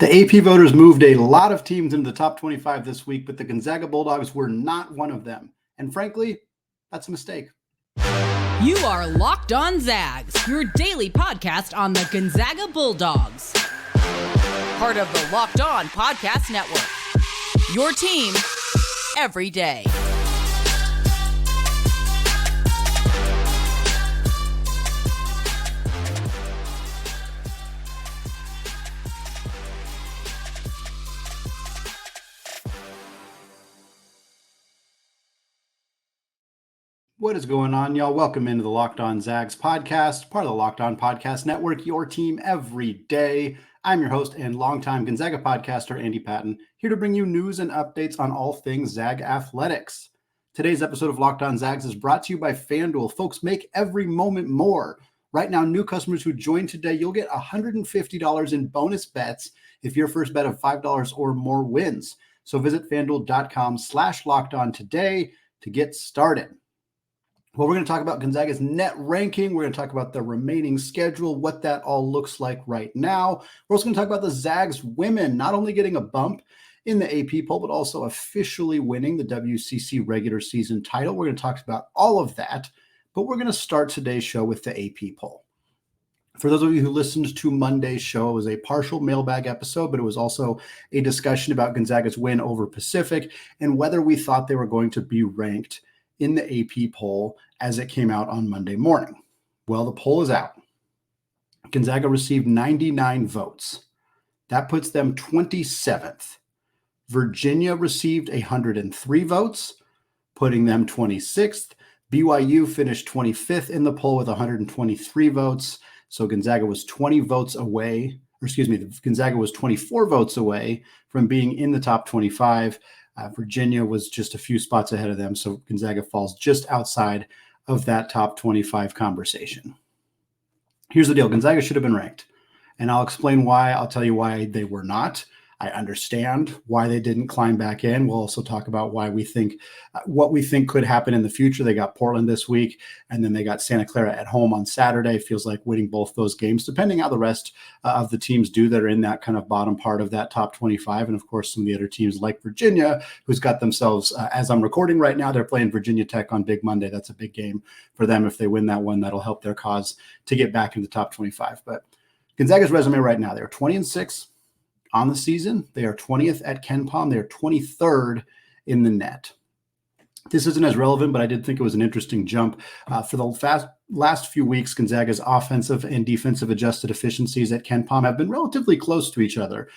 The AP voters moved a lot of teams into the top 25 this week, but the Gonzaga Bulldogs were not one of them. And frankly, that's a mistake. You are Locked On Zags, your daily podcast on the Gonzaga Bulldogs. Part of the Locked On Podcast Network. Your team every day. What is going on, y'all? Welcome into the Locked On Zags podcast, part of the Locked On Podcast Network, your team every day. I'm your host and longtime Gonzaga podcaster, Andy Patton, here to bring you news and updates on all things Zag athletics. Today's episode of Locked On Zags is brought to you by FanDuel. Folks, make every moment more. Right now, new customers who join today, you'll get $150 in bonus bets if your first bet of $5 or more wins. So visit FanDuel.com/LockedOn today to get started. Well, we're going to talk about Gonzaga's net ranking. We're going to talk about the remaining schedule, what that all looks like right now. We're also going to talk about the Zags women not only getting a bump in the AP poll, but also officially winning the WCC regular season title. We're going to talk about all of that, but we're going to start today's show with the AP poll. For those of you who listened to Monday's show, it was a partial mailbag episode, but it was also a discussion about Gonzaga's win over Pacific and whether we thought they were going to be ranked in the AP poll as it came out on Monday morning. Well, the poll is out. Gonzaga received 99 votes. That puts them 27th. Virginia received 103 votes, putting them 26th. BYU finished 25th in the poll with 123 votes. So Gonzaga was 20 votes away, Gonzaga was 24 votes away from being in the top 25. Virginia was just a few spots ahead of them, so Gonzaga falls just outside of that top 25 conversation. Here's the deal. Gonzaga should have been ranked, and I'll explain why. I'll tell you why they were not. I understand why they didn't climb back in. We'll also talk about why we think what we think could happen in the future. They got Portland this week, and then they got Santa Clara at home on Saturday. Feels like winning both those games, depending how the rest of the teams do that are in that kind of bottom part of that top 25. And of course, some of the other teams like Virginia, who's got themselves, as I'm recording right now, they're playing Virginia Tech on Big Monday. That's a big game for them. If they win that one, that'll help their cause to get back into the top 25. But Gonzaga's resume right now, they're 20-6. On the season, they are 20th at KenPom. They are 23rd in the net. This isn't as relevant, but I did think it was an interesting jump. For the last few weeks, Gonzaga's offensive and defensive adjusted efficiencies at KenPom have been relatively close to each other.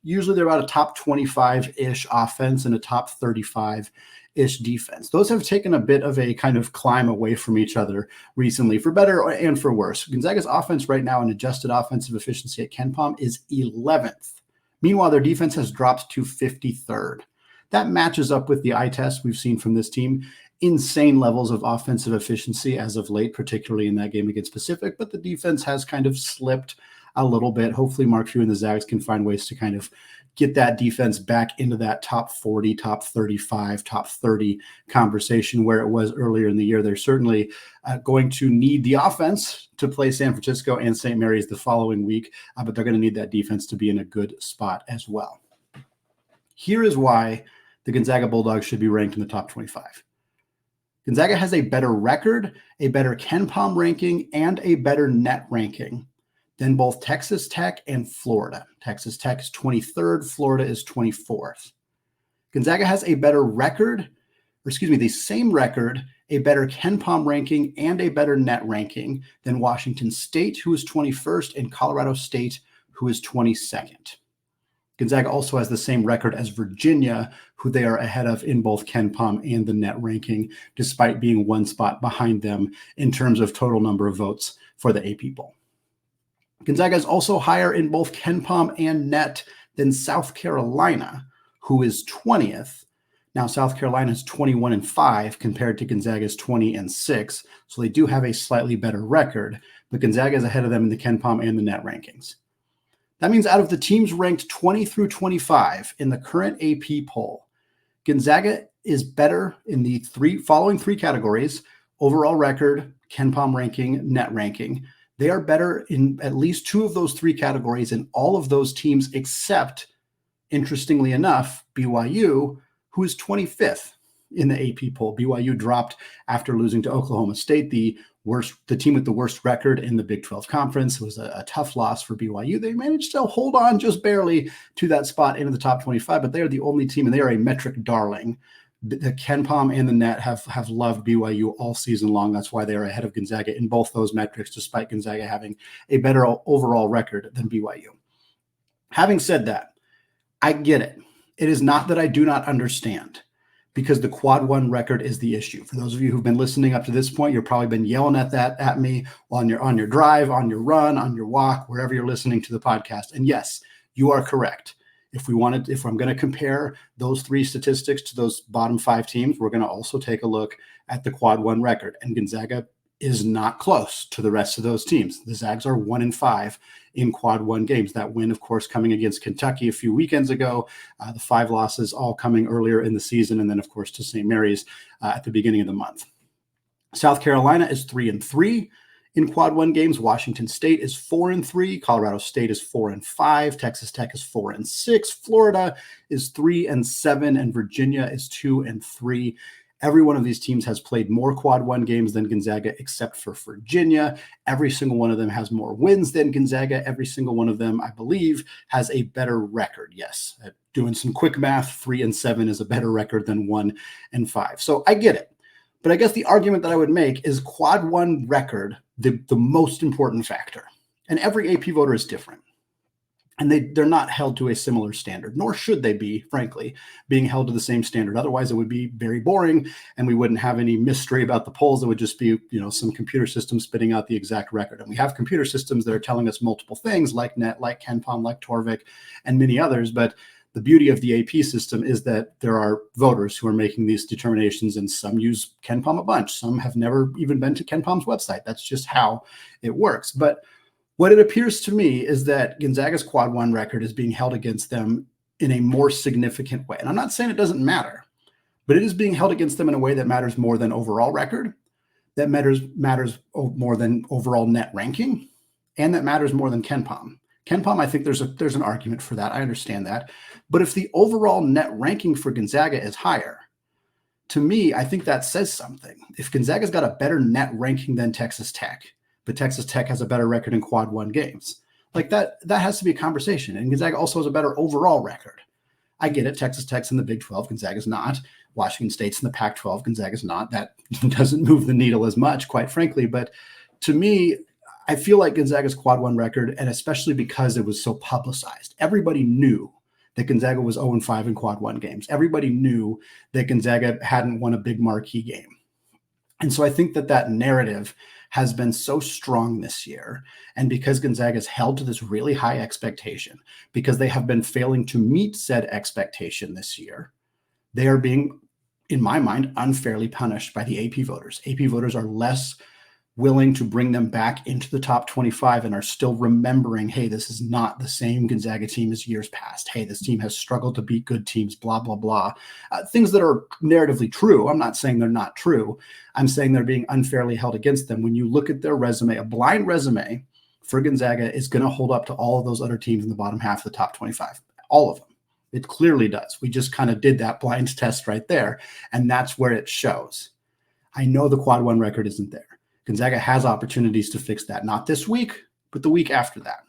Usually they're about a top 25-ish offense and a top 35-ish defense. Those have taken a bit of a kind of climb away from each other recently, for better and for worse. Gonzaga's offense right now in adjusted offensive efficiency at KenPom is 11th. Meanwhile, their defense has dropped to 53rd. That matches up with the eye test we've seen from this team. Insane levels of offensive efficiency as of late, particularly in that game against Pacific, but the defense has kind of slipped a little bit. Hopefully, Mark Few and the Zags can find ways to kind of get that defense back into that top 40, top 35, top 30 conversation where it was earlier in the year. They're certainly going to need the offense to play San Francisco and St. Mary's the following week, but they're going to need that defense to be in a good spot as well. Here is why the Gonzaga Bulldogs should be ranked in the top 25. Gonzaga has a better record, a better KenPom ranking, and a better net ranking than both Texas Tech and Florida. Texas Tech is 23rd, Florida is 24th. Gonzaga has a better record, the same record, a better KenPom ranking, and a better net ranking than Washington State, who is 21st, and Colorado State, who is 22nd. Gonzaga also has the same record as Virginia, who they are ahead of in both KenPom and the net ranking, despite being one spot behind them in terms of total number of votes for the AP poll. Gonzaga is also higher in both KenPom and net than South Carolina, who is 20th. Now, South Carolina is 21-5 compared to Gonzaga's 20-6. So they do have a slightly better record, but Gonzaga is ahead of them in the KenPom and the net rankings. That means out of the teams ranked 20 through 25 in the current AP poll, Gonzaga is better in the following three categories: overall record, KenPom ranking, net ranking, They are better in at least two of those three categories in all of those teams, except, interestingly enough, BYU, who is 25th in the AP poll. BYU dropped after losing to Oklahoma State, the team with the worst record in the Big 12 conference. It was a tough loss for BYU. They managed to hold on just barely to that spot into the top 25, but they are the only team, and they are a metric darling. The KenPom and the net have loved BYU all season long. That's why they are ahead of Gonzaga in both those metrics, despite Gonzaga having a better overall record than BYU. Having said that, I get it. It is not that I do not understand, because the quad one record is the issue. For those of you who've been listening up to this point, you've probably been yelling at me on your drive, on your run, on your walk, wherever you're listening to the podcast. And yes, you are correct. If I'm going to compare those three statistics to those bottom five teams, we're going to also take a look at the quad one record. And Gonzaga is not close to the rest of those teams. The Zags are 1-5 in quad one games. That win, of course, coming against Kentucky a few weekends ago, the 5 losses all coming earlier in the season. And then, of course, to St. Mary's at the beginning of the month. South Carolina is 3-3 in quad one games. Washington State is 4-3. Colorado State is 4-5. Texas Tech is 4-6. Florida is 3-7, and Virginia is 2-3. Every one of these teams has played more quad one games than Gonzaga, except for Virginia. Every single one of them has more wins than Gonzaga. Every single one of them, I believe, has a better record. Yes, doing some quick math, 3-7 is a better record than 1-5. So I get it. But I guess the argument that I would make is quad one record, the most important factor. And every AP voter is different. And they're not held to a similar standard, nor should they be, frankly, being held to the same standard. Otherwise, it would be very boring, and we wouldn't have any mystery about the polls. It would just be, some computer system spitting out the exact record. And we have computer systems that are telling us multiple things, like Net, like KenPom, like Torvik, and many others. But the beauty of the AP system is that there are voters who are making these determinations, and some use KenPom a bunch. Some have never even been to KenPom's website. That's just how it works. But what it appears to me is that Gonzaga's quad one record is being held against them in a more significant way. And I'm not saying it doesn't matter, but it is being held against them in a way that matters more than overall record, that matters more than overall net ranking, and that matters more than KenPom. KenPom, I think there's an argument for that. I understand that. But if the overall net ranking for Gonzaga is higher, to me, I think that says something. If Gonzaga's got a better net ranking than Texas Tech, but Texas Tech has a better record in quad one games, like that has to be a conversation. And Gonzaga also has a better overall record. I get it. Texas Tech's in the Big 12. Gonzaga's not. Washington State's in the Pac-12. Gonzaga's not. That doesn't move the needle as much, quite frankly. But to me, I feel like Gonzaga's quad one record, and especially because it was so publicized, everybody knew that Gonzaga was 0-5 in quad one games. Everybody knew that Gonzaga hadn't won a big marquee game. And so I think that narrative has been so strong this year. And because Gonzaga is held to this really high expectation, because they have been failing to meet said expectation this year, they are being, in my mind, unfairly punished by the AP voters. AP voters are less willing to bring them back into the top 25 and are still remembering, hey, this is not the same Gonzaga team as years past. Hey, this team has struggled to beat good teams, blah, blah, blah. Things that are narratively true. I'm not saying they're not true. I'm saying they're being unfairly held against them. When you look at their resume, a blind resume for Gonzaga is going to hold up to all of those other teams in the bottom half of the top 25. All of them. It clearly does. We just kind of did that blind test right there, and that's where it shows. I know the quad one record isn't there. Gonzaga has opportunities to fix that, not this week, but the week after that.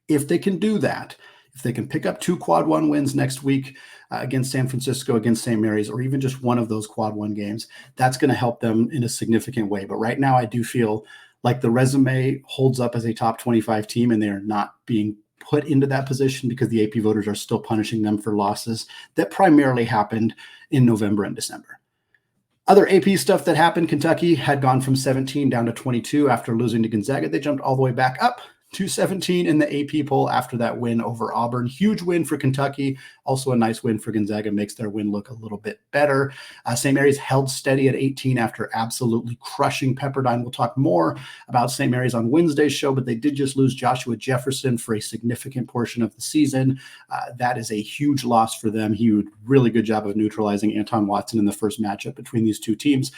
If they can do that, if they can pick up 2 quad one wins next week against San Francisco, against St. Mary's, or even just one of those quad one games, that's going to help them in a significant way. But right now, I do feel like the resume holds up as a top 25 team, and they are not being put into that position because the AP voters are still punishing them for losses that primarily happened in November and December. Other AP stuff that happened, Kentucky had gone from 17 down to 22 after losing to Gonzaga. They jumped all the way back up 217 in the AP poll after that win over Auburn. Huge win for Kentucky. Also a nice win for Gonzaga. Makes their win look a little bit better. St. Mary's held steady at 18 after absolutely crushing Pepperdine. We'll talk more about St. Mary's on Wednesday's show, but they did just lose Joshua Jefferson for a significant portion of the season. That is a huge loss for them. He did a really good job of neutralizing Anton Watson in the first matchup between these two teams.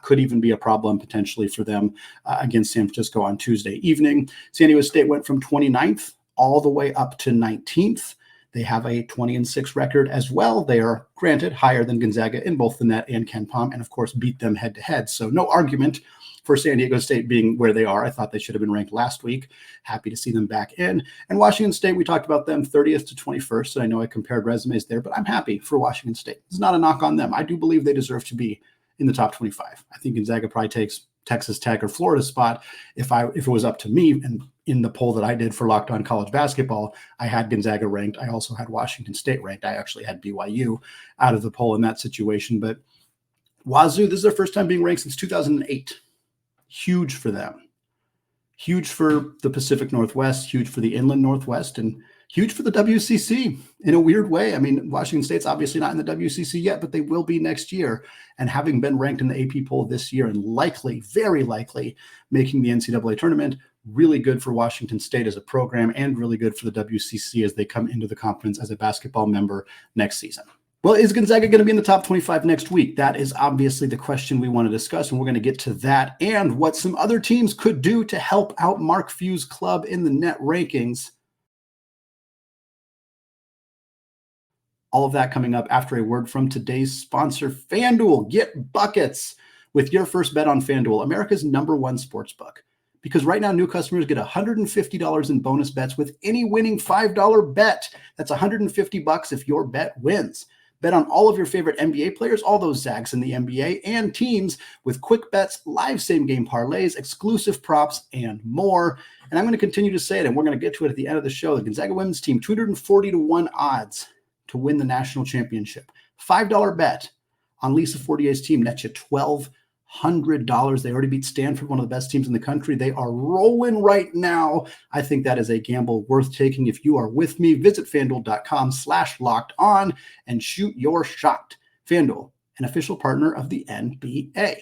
Could even be a problem potentially for them against San Francisco on Tuesday evening. San Diego State went from 29th all the way up to 19th. They have a 20-6 record as well. They are, granted, higher than Gonzaga in both the net and KenPom, and of course beat them head-to-head. So no argument for San Diego State being where they are. I thought they should have been ranked last week. Happy to see them back in. And Washington State, we talked about them 30th to 21st, and I know I compared resumes there, but I'm happy for Washington State. It's not a knock on them. I do believe they deserve to be in the top 25. I think Gonzaga probably takes Texas Tech or Florida's spot. If it was up to me, and in the poll that I did for Locked On College Basketball, I had Gonzaga ranked. I also had Washington State ranked. I actually had BYU out of the poll in that situation. But Wazoo, this is their first time being ranked since 2008. Huge for them. Huge for the Pacific Northwest, huge for the Inland Northwest, and huge for the WCC in a weird way. I mean, Washington State's obviously not in the WCC yet, but they will be next year. And having been ranked in the AP poll this year and likely, very likely, making the NCAA tournament, really good for Washington State as a program and really good for the WCC as they come into the conference as a basketball member next season. Well, is Gonzaga going to be in the top 25 next week? That is obviously the question we want to discuss, and we're going to get to that and what some other teams could do to help out Mark Few's club in the net rankings. All of that coming up after a word from today's sponsor, FanDuel. Get buckets with your first bet on FanDuel, America's #1 sportsbook. Because right now, new customers get $150 in bonus bets with any winning $5 bet. That's $150 if your bet wins. Bet on all of your favorite NBA players, all those Zags in the NBA, and teams with quick bets, live same-game parlays, exclusive props, and more. And I'm going to continue to say it, and we're going to get to it at the end of the show. The Gonzaga women's team, 240-1 odds to win the national championship. $5 bet on Lisa Fortier's team nets you $1,200. They already beat Stanford, one of the best teams in the country. They are rolling right now. I think that is a gamble worth taking. If you are with me, visit FanDuel.com/lockedon and shoot your shot. FanDuel, an official partner of the NBA.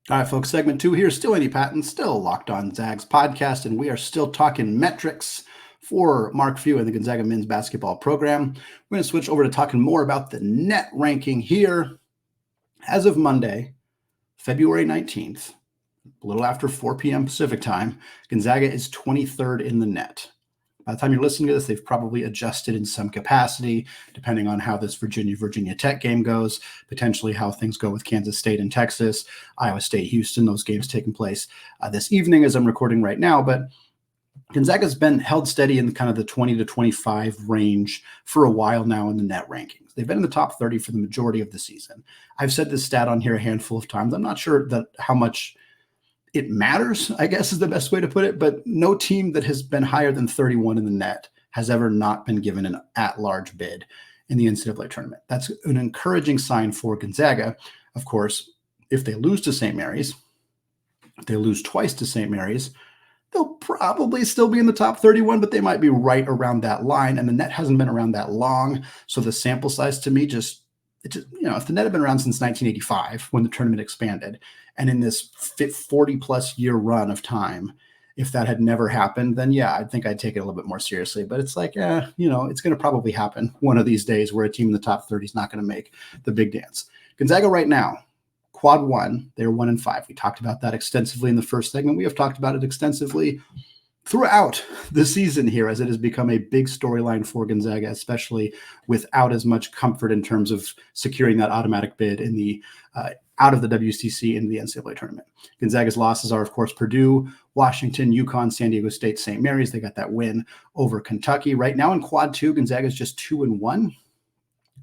All right, folks, segment 2 here. Still Andy Patton, still Locked On Zags podcast, and we are still talking metrics for Mark Few and the Gonzaga men's basketball program. We're going to switch over to talking more about the net ranking here. As of Monday, February 19th, a little after 4 p.m. Pacific time, Gonzaga is 23rd in the net. By the time you're listening to this, they've probably adjusted in some capacity, depending on how this Virginia Tech game goes, potentially how things go with Kansas State and Texas, Iowa State, Houston, those games taking place this evening as I'm recording right now. But Gonzaga's been held steady in kind of the 20 to 25 range for a while now in the net rankings. They've been in the top 30 for the majority of the season. I've said this stat on here a handful of times. I'm not sure that how much it matters, I guess is the best way to put it, but no team that has been higher than 31 in the net has ever not been given an at-large bid in the NCAA tournament. That's an encouraging sign for Gonzaga. Of course, if they lose to St. Mary's, if they lose twice to St. Mary's, they'll probably still be in the top 31, but they might be right around that line. And the net hasn't been around that long. So the sample size to me if the net had been around since 1985 when the tournament expanded, and in this 40 plus year run of time, if that had never happened, then yeah, I think I'd take it a little bit more seriously. But it's like, it's going to probably happen one of these days where a team in the top 30 is not going to make the big dance. Gonzaga right now, quad 1, they're 1-5. We talked about that extensively in the first segment. We have talked about it extensively throughout the season here, as it has become a big storyline for Gonzaga, especially without as much comfort in terms of securing that automatic bid in the out of the WCC into the NCAA tournament. Gonzaga's losses are, of course, Purdue, Washington, UConn, San Diego State, St. Mary's. They got that win over Kentucky. Right now in quad 2, Gonzaga's just 2-1.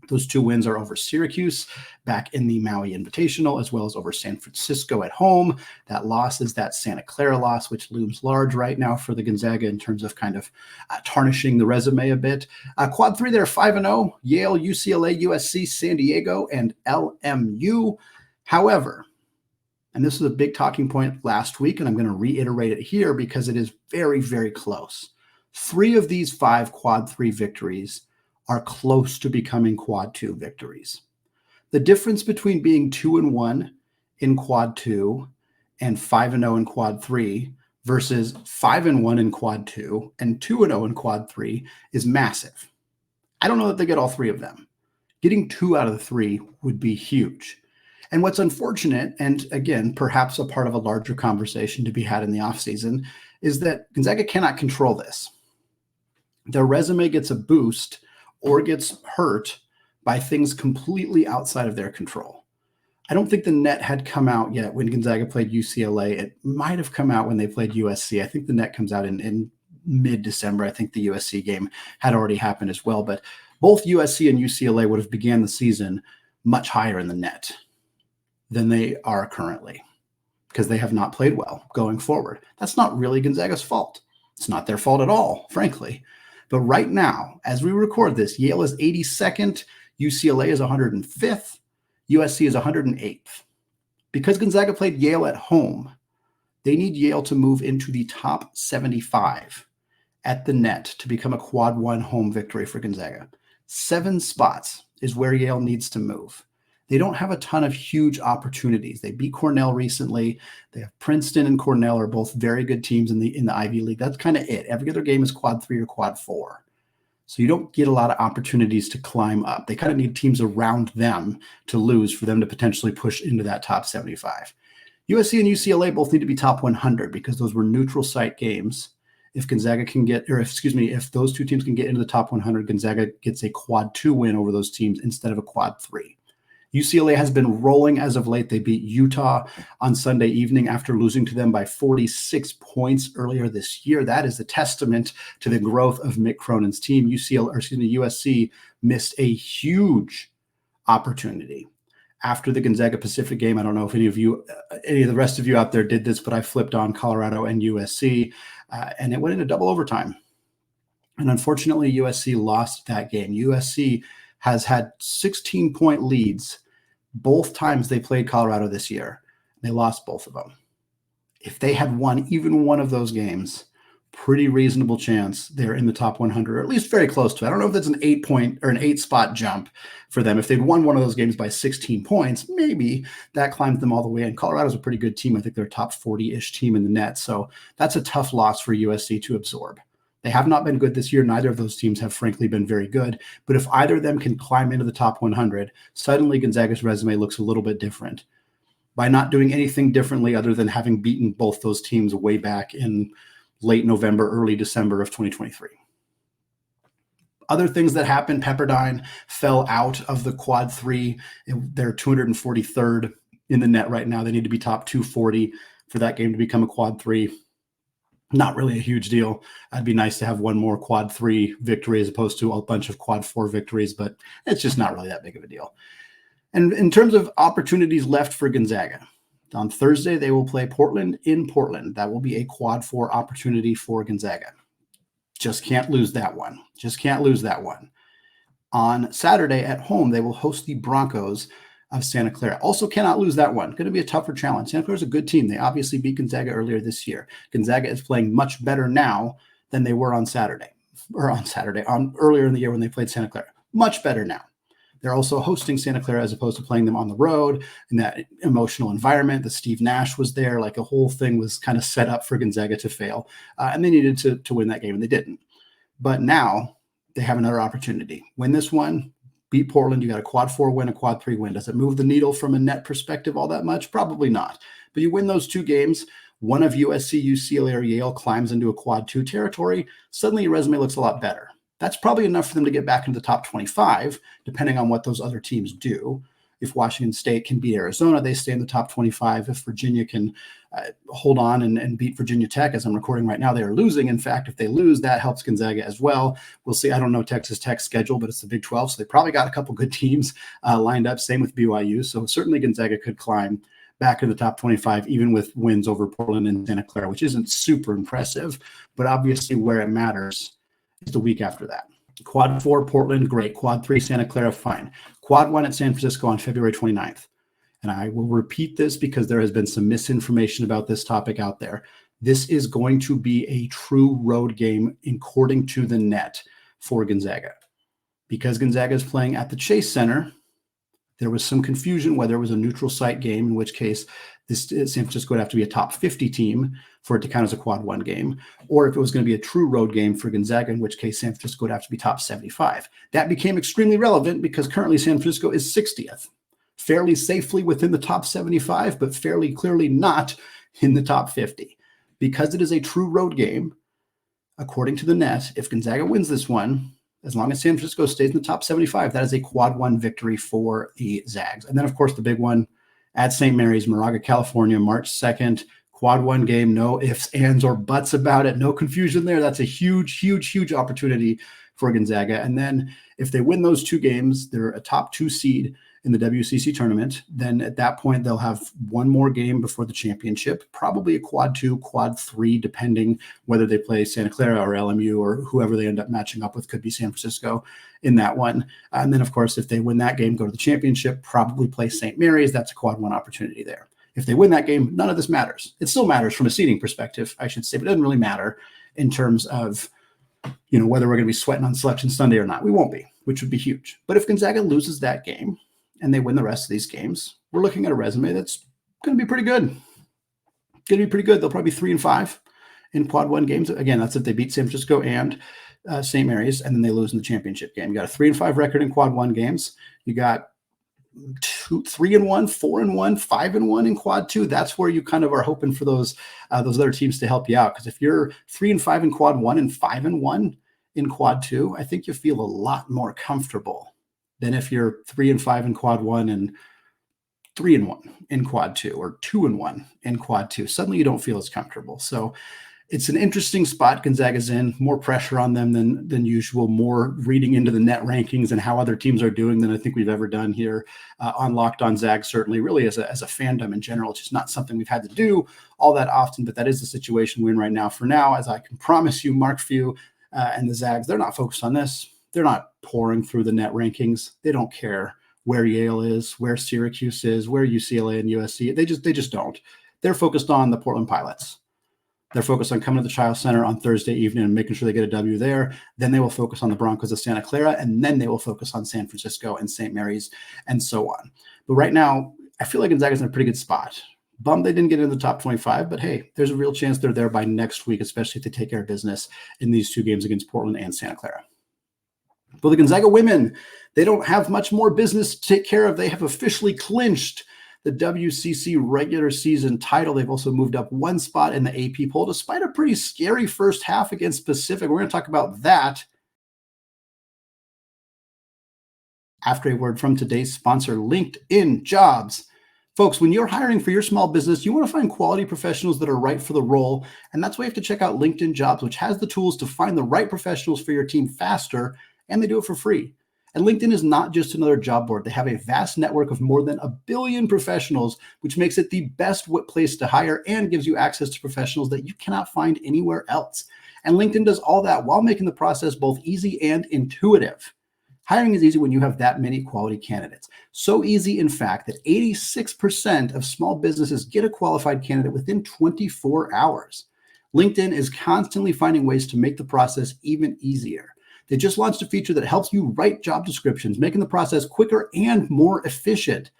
Those 2 wins are over Syracuse back in the Maui Invitational, as well as over San Francisco at home. That loss is that Santa Clara loss, which looms large right now for the Gonzaga in terms of kind of tarnishing the resume a bit. Quad 3, they're 5-0, Yale, UCLA, USC, San Diego, and LMU. However, And this was a big talking point last week, and I'm going to reiterate it here because it is very, very close. 3 of these 5 quad 3 victories are close to becoming quad 2 victories. The difference between being 2-1 in quad 2 and 5-0 in quad 3 versus 5-1 in quad 2 and 2-0 in quad 3 is massive. I don't know that they get all 3 of them. Getting 2 out of the 3 would be huge. And what's unfortunate, and again, perhaps a part of a larger conversation to be had in the offseason, is that Gonzaga cannot control this. Their resume gets a boost or gets hurt by things completely outside of their control. I don't think the net had come out yet when Gonzaga played UCLA. It might have come out when they played USC. I think the net comes out in mid-December. I think the USC game had already happened as well. But both USC and UCLA would have began the season much higher in the net than they are currently because they have not played well going forward. That's not really Gonzaga's fault. It's not their fault at all, frankly. But right now, as we record this, Yale is 82nd, UCLA is 105th, USC is 108th. Because Gonzaga played Yale at home, they need Yale to move into the top 75 at the net to become a quad 1 home victory for Gonzaga. 7 spots is where Yale needs to move. They don't have a ton of huge opportunities. They beat Cornell recently. They have Princeton and Cornell are both very good teams in the Ivy League. That's kind of it. Every other game is quad 3 or quad 4. So you don't get a lot of opportunities to climb up. They kind of need teams around them to lose for them to potentially push into that top 75. USC and UCLA both need to be top 100 because those were neutral site games. If Gonzaga can get, if those 2 teams can get into the top 100, Gonzaga gets a quad 2 win over those teams instead of a quad 3. UCLA has been rolling as of late. They beat Utah on Sunday evening after losing to them by 46 points earlier this year. That is a testament to the growth of Mick Cronin's team. USC missed a huge opportunity after the Gonzaga Pacific game. I don't know if any of the rest of you out there did this, but I flipped on Colorado and USC, and it went into double overtime. And unfortunately, USC lost that game. USC has had 16-point leads both times they played Colorado this year. They lost both of them. If they had won even one of those games, pretty reasonable chance they're in the top 100, or at least very close to it. I don't know if that's an 8-point or an 8-spot jump for them. If they'd won one of those games by 16 points, maybe that climbed them all the way in. Colorado's a pretty good team. I think they're a top 40-ish team in the net. So that's a tough loss for USC to absorb. They have not been good this year. Neither of those teams have, frankly, been very good. But if either of them can climb into the top 100, suddenly Gonzaga's resume looks a little bit different by not doing anything differently other than having beaten both those teams way back in late November, early December of 2023. Other things that happened, Pepperdine fell out of the quad 3. They're 243rd in the net right now. They need to be top 240 for that game to become a quad 3. Not really a huge deal. It'd be nice to have one more quad 3 victory as opposed to a bunch of quad 4 victories, but it's just not really that big of a deal. And in terms of opportunities left for Gonzaga, on Thursday, they will play Portland in Portland. That will be a quad 4 opportunity for Gonzaga. Just can't lose that one. On Saturday at home, they will host the Broncos of Santa Clara. Also cannot lose that one. Going to be a tougher challenge. Santa Clara is a good team. They obviously beat Gonzaga earlier this year. Gonzaga is playing much better now than they were on earlier in the year when they played Santa Clara. Much better now. They're also hosting Santa Clara as opposed to playing them on the road in that emotional environment. The Steve Nash was there. Like a whole thing was kind of set up for Gonzaga to fail. And they needed to win that game, and they didn't. But now they have another opportunity. Win this one. Beat Portland, you got a quad 4 win, a quad 3 win. Does it move the needle from a net perspective all that much? Probably not. But you win those 2 games, one of USC, UCLA, or Yale climbs into a quad 2 territory, suddenly your resume looks a lot better. That's probably enough for them to get back into the top 25, depending on what those other teams do. If Washington State can beat Arizona, they stay in the top 25. If Virginia can hold on and beat Virginia Tech, as I'm recording right now, they are losing. In fact, if they lose, that helps Gonzaga as well. We'll see. I don't know Texas Tech's schedule, but it's the Big 12, so they probably got a couple good teams lined up. Same with BYU. So certainly Gonzaga could climb back in the top 25, even with wins over Portland and Santa Clara, which isn't super impressive. But obviously where it matters is the week after that. Quad 4, Portland, great. Quad 3, Santa Clara, fine. Quad 1 at San Francisco on February 29th. and I will repeat this because there has been some misinformation about this topic out there. This is going to be a true road game according to the net for Gonzaga. Because Gonzaga is playing at the Chase Center, there was some confusion whether it was a neutral site game, in which case this San Francisco would have to be a top 50 team for it to count as a quad one game, or if it was going to be a true road game for Gonzaga, in which case San Francisco would have to be top 75. That became extremely relevant because currently San Francisco is 60th, fairly safely within the top 75, but fairly clearly not in the top 50. Because it is a true road game, according to the net, if Gonzaga wins this one, as long as San Francisco stays in the top 75, that is a quad one victory for the Zags. And then, of course, the big one at St. Mary's, Moraga, California, March 2nd, quad one game, no ifs, ands, or buts about it. No confusion there. That's a huge, huge, huge opportunity for Gonzaga. And then if they win those two games, they're a top 2 seed in the WCC tournament. Then at that point, they'll have one more game before the championship, probably a quad 2, quad 3, depending whether they play Santa Clara or LMU or whoever they end up matching up with, could be San Francisco in that one. And then, of course, if they win that game, go to the championship, probably play St. Mary's. That's a quad 1 opportunity there. If they win that game, none of this matters. It still matters from a seeding perspective, I should say, but it doesn't really matter in terms of, whether we're going to be sweating on Selection Sunday or not. We won't be, which would be huge. But if Gonzaga loses that game and they win the rest of these games, we're looking at a resume that's going to be pretty good. They'll probably be 3-5 in quad 1 games. Again, that's if they beat San Francisco and St. Mary's, and then they lose in the championship game. You got a 3-5 record in quad 1 games. You got 3-1, 4-1, 5-1 in quad 2. That's where you kind of are hoping for those other teams to help you out. Because if you're 3-5 in quad 1 and 5-1 in quad 2, I think you feel a lot more comfortable than if you're 3-5 in quad 1 and 3-1 in quad 2 or 2-1 in quad 2. Suddenly you don't feel as comfortable. So it's an interesting spot Gonzaga's in, more pressure on them than usual, more reading into the net rankings and how other teams are doing than I think we've ever done here on Locked On Zags, certainly really as a fandom in general. It's just not something we've had to do all that often, but that is the situation we're in right now. For now, as I can promise you, Mark Few and the Zags, they're not focused on this. They're not pouring through the net rankings. They don't care where Yale is, where Syracuse is, where UCLA and USC. They just don't. They're focused on the Portland Pilots. They're focused on coming to the Child Center on Thursday evening and making sure they get a W there. Then they will focus on the Broncos of Santa Clara, and then they will focus on San Francisco and St. Mary's and so on. But right now, I feel like Gonzaga's in a pretty good spot. Bummed they didn't get into the top 25, but hey, there's a real chance they're there by next week, especially if they take care of business in these 2 games against Portland and Santa Clara. But the Gonzaga women, they don't have much more business to take care of. They have officially clinched the WCC regular season title. They've also moved up 1 spot in the AP poll, despite a pretty scary first half against Pacific. We're going to talk about that after a word from today's sponsor, LinkedIn Jobs. Folks, when you're hiring for your small business, you want to find quality professionals that are right for the role. And that's why you have to check out LinkedIn Jobs, which has the tools to find the right professionals for your team faster, and they do it for free. And LinkedIn is not just another job board. They have a vast network of more than 1 billion professionals, which makes it the best place to hire and gives you access to professionals that you cannot find anywhere else. And LinkedIn does all that while making the process both easy and intuitive. Hiring is easy when you have that many quality candidates. So easy, in fact, that 86% of small businesses get a qualified candidate within 24 hours. LinkedIn is constantly finding ways to make the process even easier. They just launched a feature that helps you write job descriptions, making the process quicker and more efficient.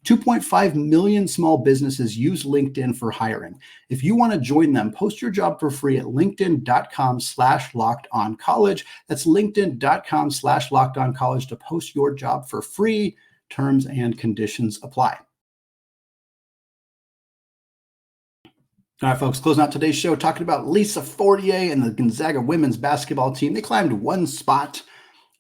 2.5 million small businesses use LinkedIn for hiring. If you want to join them, post your job for free at linkedin.com/lockedoncollege. That's linkedin.com/lockedoncollege to post your job for free. Terms and conditions apply. All right, folks, closing out today's show, talking about Lisa Fortier and the Gonzaga women's basketball team. They climbed 1 spot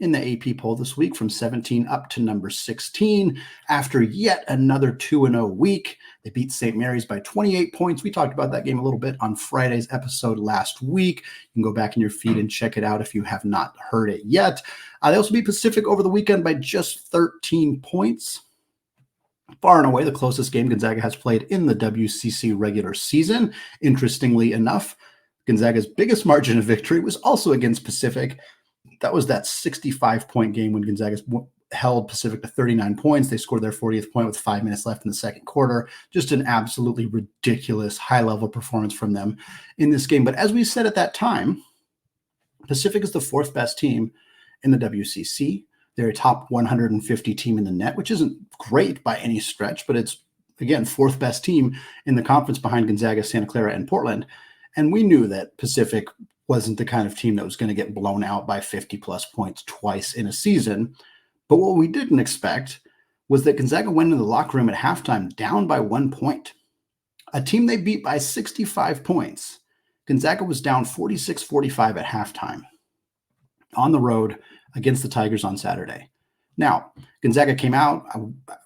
in the AP poll this week from 17 up to number 16 after yet another 2-0 week. They beat St. Mary's by 28 points. We talked about that game a little bit on Friday's episode last week. You can go back in your feed and check it out if you have not heard it yet. They also beat Pacific over the weekend by just 13 points. Far and away the closest game Gonzaga has played in the WCC regular season. Interestingly enough, Gonzaga's biggest margin of victory was also against Pacific. That was that 65-point game when Gonzaga held Pacific to 39 points. They scored their 40th point with 5 minutes left in the second quarter. Just an absolutely ridiculous high-level performance from them in this game. But as we said at that time, Pacific is the fourth best team in the WCC. They're a top 150 team in the net, which isn't great by any stretch, but it's, again, fourth best team in the conference behind Gonzaga, Santa Clara, and Portland. And we knew that Pacific wasn't the kind of team that was going to get blown out by 50-plus points twice in a season. But what we didn't expect was that Gonzaga went into the locker room at halftime down by 1 point. A team they beat by 65 points. Gonzaga was down 46-45 at halftime on the road against the Tigers on Saturday. Now, Gonzaga came out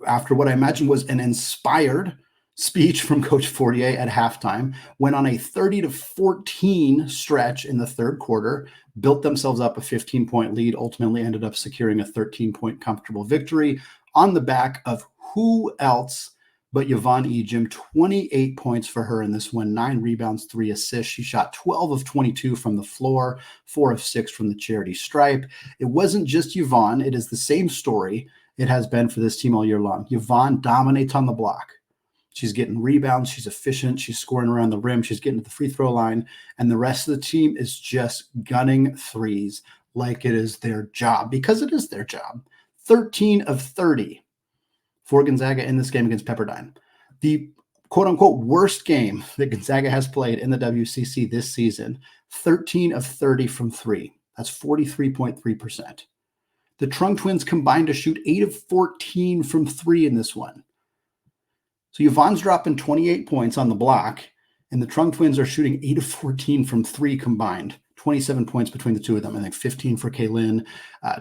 after what I imagine was an inspired speech from Coach Fortier at halftime, went on a 30-14 stretch in the third quarter, built themselves up a 15-point lead, ultimately ended up securing a 13-point comfortable victory on the back of who else but Yvonne Ejim. 28 points for her in this one, 9 rebounds, 3 assists. She shot 12 of 22 from the floor, 4 of 6 from the charity stripe. It wasn't just Yvonne. It is the same story it has been for this team all year long. Yvonne dominates on the block. She's getting rebounds. She's efficient. She's scoring around the rim. She's getting to the free throw line. And the rest of the team is just gunning threes like it is their job, because it is their job. 13 of 30 for Gonzaga in this game against Pepperdine. The quote-unquote worst game that Gonzaga has played in the WCC this season, 13 of 30 from three. That's 43.3%. The Trung Twins combined to shoot 8 of 14 from three in this one. So Yvonne's dropping 28 points on the block, and the Trung Twins are shooting 8 of 14 from three combined. 27 points between the two of them. I think 15 for Kaylin,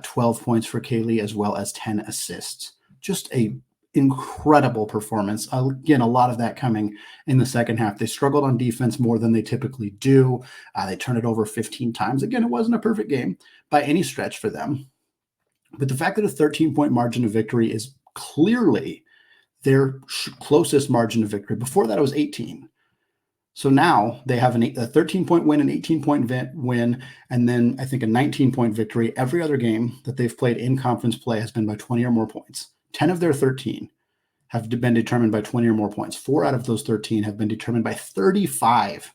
12 points for Kaylee, as well as 10 assists. Just a incredible performance. Again, a lot of that coming in the second half. They struggled on defense more than they typically do. They turned it over 15 times. Again, it wasn't a perfect game by any stretch for them. But the fact that a 13-point margin of victory is clearly their closest margin of victory. Before that, it was 18. So now they have a 13-point win, an 18-point win, and then I think a 19-point victory. Every other game that they've played in conference play has been by 20 or more points. 10 of their 13 have been determined by 20 or more points. 4 out of those 13 have been determined by 35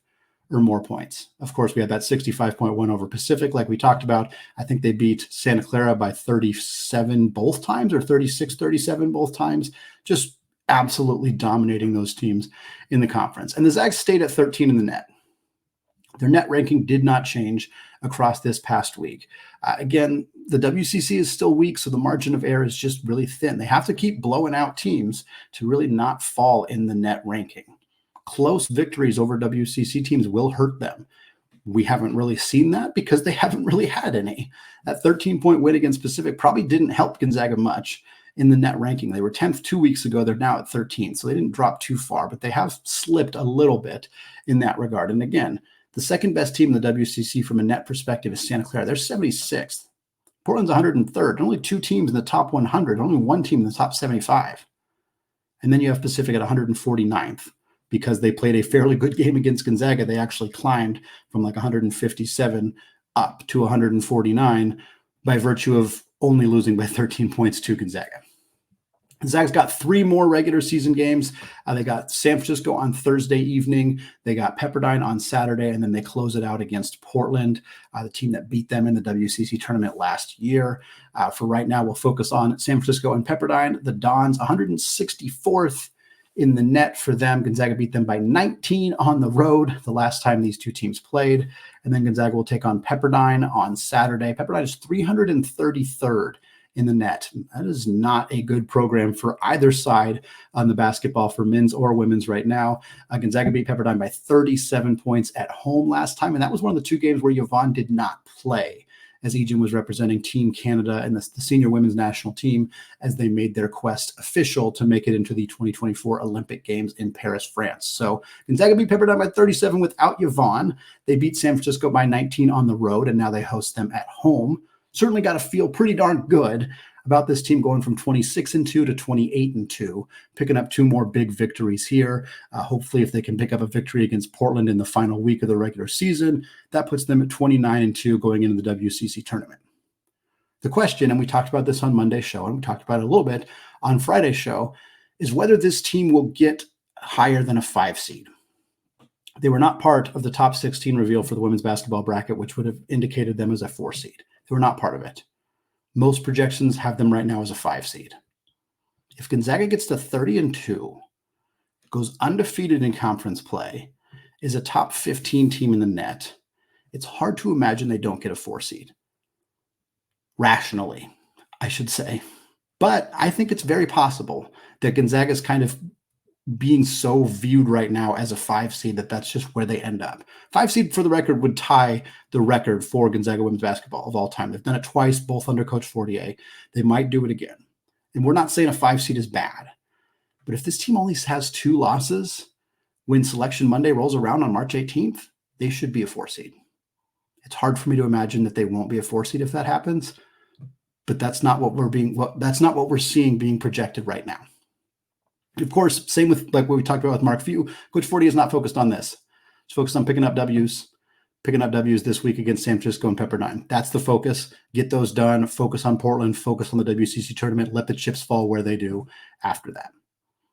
or more points. Of course, we had that 65-point win over Pacific, like we talked about. I think they beat Santa Clara by 37 both times, or 36-37 both times. Just absolutely dominating those teams in the conference. And the Zags stayed at 13 in the net. Their net ranking did not change across this past week. Again, the WCC is still weak, so the margin of error is just really thin. They have to keep blowing out teams to really not fall in the net ranking. Close victories over WCC teams will hurt them. We haven't really seen that because they haven't really had any. That 13-point win against Pacific probably didn't help Gonzaga much in the net ranking. They were 10th 2 weeks ago. They're now at 13, so they didn't drop too far, but they have slipped a little bit in that regard. And again, the second best team in the WCC from a net perspective is Santa Clara. They're 76th. Portland's 103rd. Only 2 teams in the top 100. Only 1 team in the top 75. And then you have Pacific at 149th. Because they played a fairly good game against Gonzaga, they actually climbed from like 157 up to 149 by virtue of only losing by 13 points to Gonzaga. Zags got 3 more regular season games. They got San Francisco on Thursday evening. They got Pepperdine on Saturday, and then they close it out against Portland, the team that beat them in the WCC tournament last year. For right now, we'll focus on San Francisco and Pepperdine. The Dons, 164th in the net for them. Gonzaga beat them by 19 on the road the last time these two teams played. And then Gonzaga will take on Pepperdine on Saturday. Pepperdine is 333rd in the net. That is not a good program for either side on the basketball for men's or women's right now. Gonzaga beat Pepperdine by 37 points at home last time. And that was one of the 2 games where Yvonne did not play, as Ejim was representing Team Canada and the senior women's national team as they made their quest official to make it into the 2024 Olympic Games in Paris, France. So Gonzaga beat Pepperdine by 37 without Yvonne. They beat San Francisco by 19 on the road, and now they host them at home. Certainly got to feel pretty darn good about this team going from 26-2 to 28-2, picking up 2 more big victories here. Hopefully, if they can pick up a victory against Portland in the final week of the regular season, that puts them at 29-2 going into the WCC tournament. The question, and we talked about this on Monday's show, and we talked about it a little bit on Friday's show, is whether this team will get higher than a 5 seed. They were not part of the top 16 reveal for the women's basketball bracket, which would have indicated them as a 4 seed. They were not part of it. Most projections have them right now as a 5 seed. If Gonzaga gets to 30-2, goes undefeated in conference play, is a top 15 team in the net, it's hard to imagine they don't get a 4 seed. Rationally, I should say. But I think it's very possible that Gonzaga is kind of being so viewed right now as a 5 seed that's just where they end up. 5 seed, for the record, would tie the record for Gonzaga women's basketball of all time. They've done it twice, both under Coach Fortier. They might do it again. And we're not saying a 5 seed is bad. But if this team only has 2 losses when Selection Monday rolls around on March 18th, they should be a 4 seed. It's hard for me to imagine that they won't be a 4 seed if that happens. But that's not what we're seeing being projected right now. Of course, same with like what we talked about with Mark Few. Coach Fortier is not focused on this. He's focused on picking up W's this week against San Francisco and Pepperdine. That's the focus. Get those done. Focus on Portland. Focus on the WCC tournament. Let the chips fall where they do after that.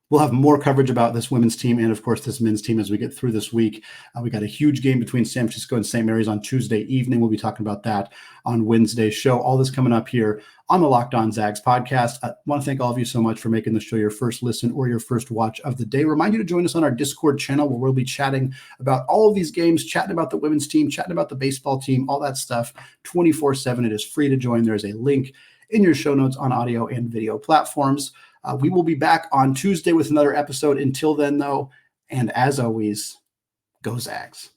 We'll have more coverage about this women's team and, of course, this men's team as we get through this week. We got a huge game between San Francisco and St. Mary's on Tuesday evening. We'll be talking about that on Wednesday's show. All this coming up here on the Locked On Zags podcast. I want to thank all of you so much for making the show your first listen or your first watch of the day. Remind you to join us on our Discord channel where we'll be chatting about all of these games, chatting about the women's team, chatting about the baseball team, all that stuff 24/7. It is free to join. There's a link in your show notes on audio and video platforms. We will be back on Tuesday with another episode. Until then, though, and as always, go Zags.